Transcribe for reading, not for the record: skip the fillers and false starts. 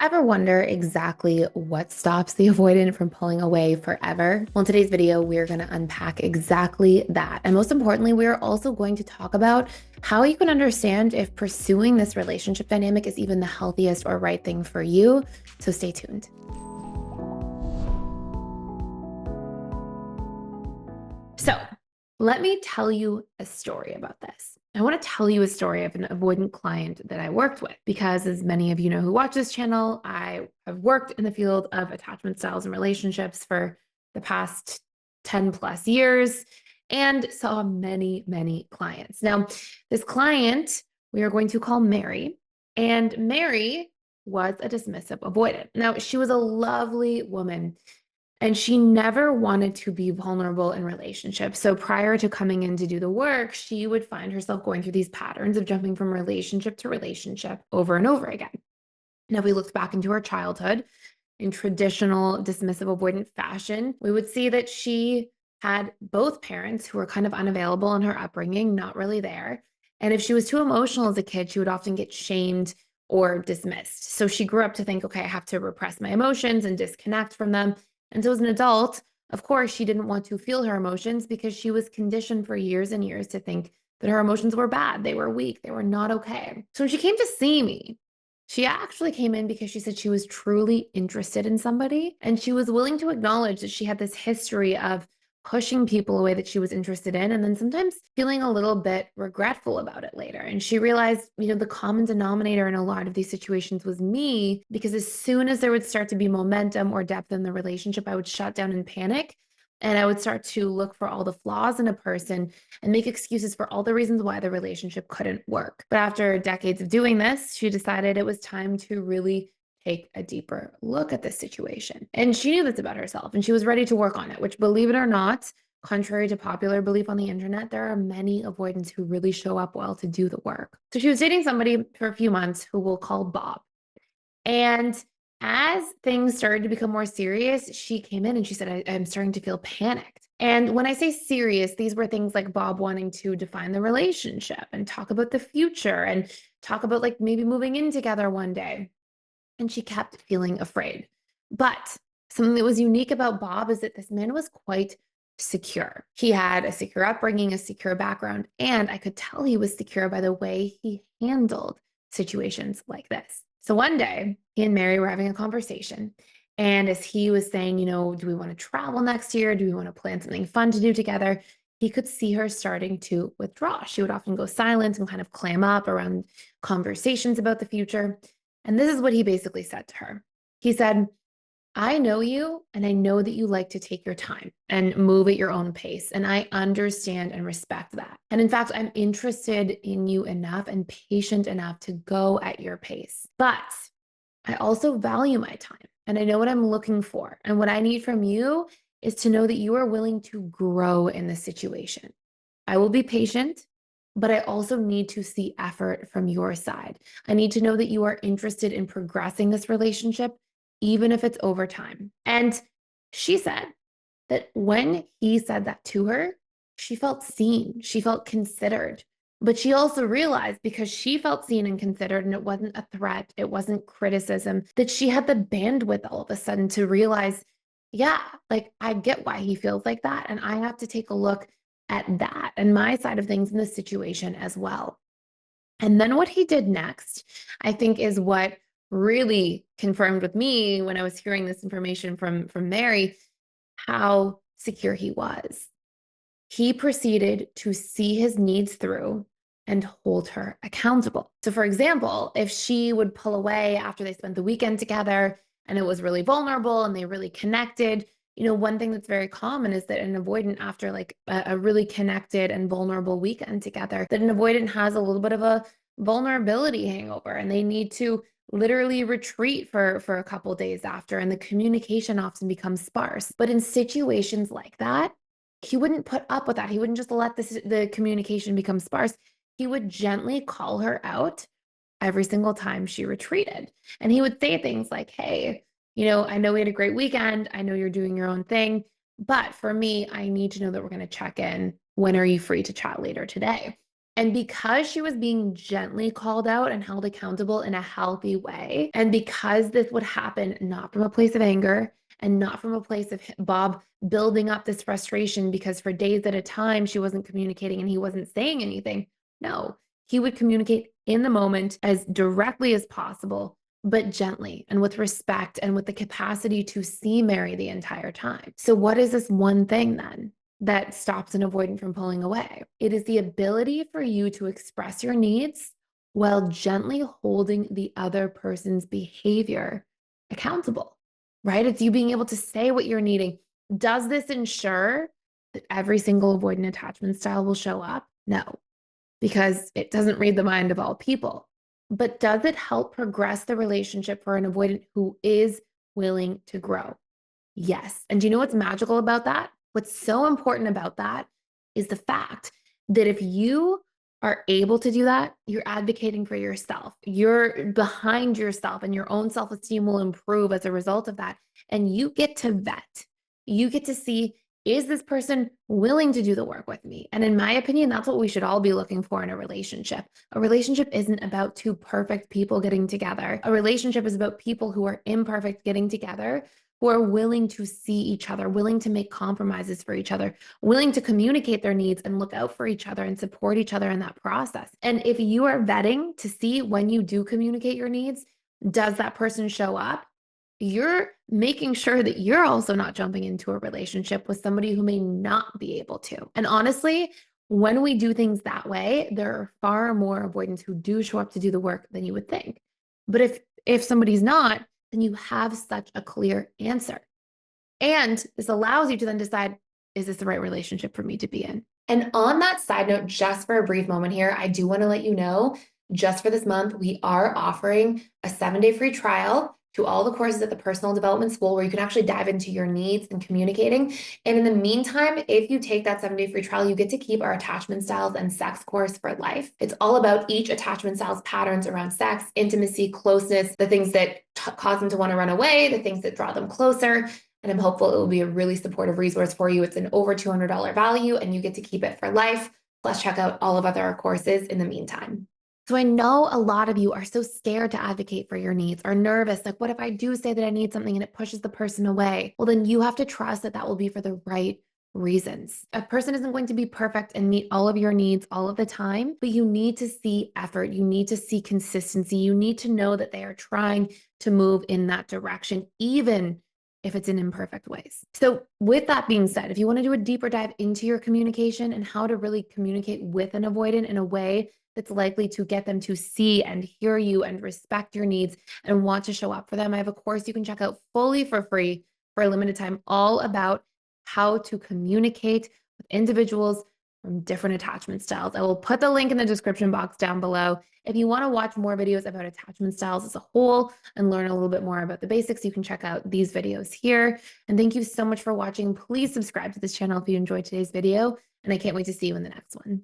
Ever wonder exactly what stops the avoidant from pulling away forever? Well, in today's video, we're going to unpack exactly that. And most importantly, we are also going to talk about how you can understand if pursuing this relationship dynamic is even the healthiest or right thing for you. So stay tuned. So let me tell you a story about this. I want to tell you a story of an avoidant client that I worked with because, as many of you know who watch this channel, I have worked in the field of attachment styles and relationships for the past 10 plus years and saw many, many clients. Now, this client we are going to call Mary, and Mary was a dismissive avoidant. Now, she was a lovely woman. And she never wanted to be vulnerable in relationships. So prior to coming in to do the work, she would find herself going through these patterns of jumping from relationship to relationship over and over again. Now, if we looked back into her childhood in traditional dismissive avoidant fashion, we would see that she had both parents who were kind of unavailable in her upbringing, not really there. And if she was too emotional as a kid, she would often get shamed or dismissed. So she grew up to think, okay, I have to repress my emotions and disconnect from them. And so as an adult, of course, she didn't want to feel her emotions because she was conditioned for years and years to think that her emotions were bad. They were weak. They were not okay. So when she came to see me, she actually came in because she said she was truly interested in somebody and she was willing to acknowledge that she had this history of pushing people away that she was interested in and then sometimes feeling a little bit regretful about it later. And she realized, the common denominator in a lot of these situations was me, because as soon as there would start to be momentum or depth in the relationship, I would shut down and panic. And I would start to look for all the flaws in a person and make excuses for all the reasons why the relationship couldn't work. But after decades of doing this, she decided it was time to really take a deeper look at this situation. And she knew this about herself and she was ready to work on it, which, believe it or not, contrary to popular belief on the internet, there are many avoidants who really show up well to do the work. So she was dating somebody for a few months who we'll call Bob. And as things started to become more serious, she came in and she said, I'm starting to feel panicked. And when I say serious, these were things like Bob wanting to define the relationship and talk about the future and talk about like maybe moving in together one day. And she kept feeling afraid. But something that was unique about Bob is that this man was quite secure. He had a secure upbringing, a secure background, and I could tell he was secure by the way he handled situations like this. So one day, he and Mary were having a conversation. And as he was saying, do we want to travel next year? Do we want to plan something fun to do together? He could see her starting to withdraw. She would often go silent and kind of clam up around conversations about the future. And this is what he basically said to her. He said, I know you, and I know that you like to take your time and move at your own pace. And I understand and respect that. And in fact, I'm interested in you enough and patient enough to go at your pace. But I also value my time and I know what I'm looking for. And what I need from you is to know that you are willing to grow in this situation. I will be patient, but I also need to see effort from your side. I need to know that you are interested in progressing this relationship, even if it's over time. And she said that when he said that to her, she felt seen, she felt considered. But she also realized, because she felt seen and considered, and it wasn't a threat, it wasn't criticism, that she had the bandwidth all of a sudden to realize, yeah, like I get why he feels like that. And I have to take a look at that and my side of things in this situation as well. And then what he did next, I think, is what really confirmed with me when I was hearing this information from Mary, how secure he was. He proceeded to see his needs through and hold her accountable. So for example, if she would pull away after they spent the weekend together and it was really vulnerable and they really connected, one thing that's very common is that an avoidant, after like a really connected and vulnerable weekend together, that an avoidant has a little bit of a vulnerability hangover and they need to literally retreat for a couple days after, and the communication often becomes sparse. But in situations like that, he wouldn't put up with that. He wouldn't just let the communication become sparse. He would gently call her out every single time she retreated. And he would say things like, hey, I know we had a great weekend. I know you're doing your own thing. But for me, I need to know that we're going to check in. When are you free to chat later today? And because she was being gently called out and held accountable in a healthy way, and because this would happen not from a place of anger and not from a place of Bob building up this frustration because for days at a time she wasn't communicating and he wasn't saying anything. No, he would communicate in the moment as directly as possible, but gently and with respect and with the capacity to see Mary the entire time. So, what is this one thing then that stops an avoidant from pulling away? It is the ability for you to express your needs while gently holding the other person's behavior accountable, right? It's you being able to say what you're needing. Does this ensure that every single avoidant attachment style will show up? No, because it doesn't read the mind of all people. But does it help progress the relationship for an avoidant who is willing to grow? Yes. And do you know what's magical about that? What's so important about that is the fact that if you are able to do that, you're advocating for yourself. You're behind yourself, and your own self esteem will improve as a result of that. And you get to vet, you get to see, is this person willing to do the work with me? And in my opinion, that's what we should all be looking for in a relationship. A relationship isn't about two perfect people getting together. A relationship is about people who are imperfect getting together, who are willing to see each other, willing to make compromises for each other, willing to communicate their needs and look out for each other and support each other in that process. And if you are vetting to see when you do communicate your needs, does that person show up? You're making sure that you're also not jumping into a relationship with somebody who may not be able to. And honestly, when we do things that way, there are far more avoidants who do show up to do the work than you would think. But if somebody's not, then you have such a clear answer. And this allows you to then decide, is this the right relationship for me to be in? And on that side note, just for a brief moment here, I do want to let you know, just for this month, we are offering a 7-day free trial to all the courses at the Personal Development School where you can actually dive into your needs and communicating. And in the meantime, if you take that 7-day free trial, you get to keep our attachment styles and sex course for life. It's all about each attachment style's patterns around sex, intimacy, closeness, the things that cause them to want to run away, the things that draw them closer. And I'm hopeful it will be a really supportive resource for you. It's an over $200 value and you get to keep it for life. Plus check out all of our courses in the meantime. So I know a lot of you are so scared to advocate for your needs, are nervous. Like, what if I do say that I need something and it pushes the person away? Well, then you have to trust that that will be for the right reasons. A person isn't going to be perfect and meet all of your needs all of the time, but you need to see effort. You need to see consistency. You need to know that they are trying to move in that direction, even if it's in imperfect ways. So with that being said, if you want to do a deeper dive into your communication and how to really communicate with an avoidant in a way that's likely to get them to see and hear you and respect your needs and want to show up for them, I have a course you can check out fully for free for a limited time, all about how to communicate with individuals from different attachment styles. I will put the link in the description box down below. If you want to watch more videos about attachment styles as a whole and learn a little bit more about the basics, you can check out these videos here. And thank you so much for watching. Please subscribe to this channel if you enjoyed today's video, and I can't wait to see you in the next one.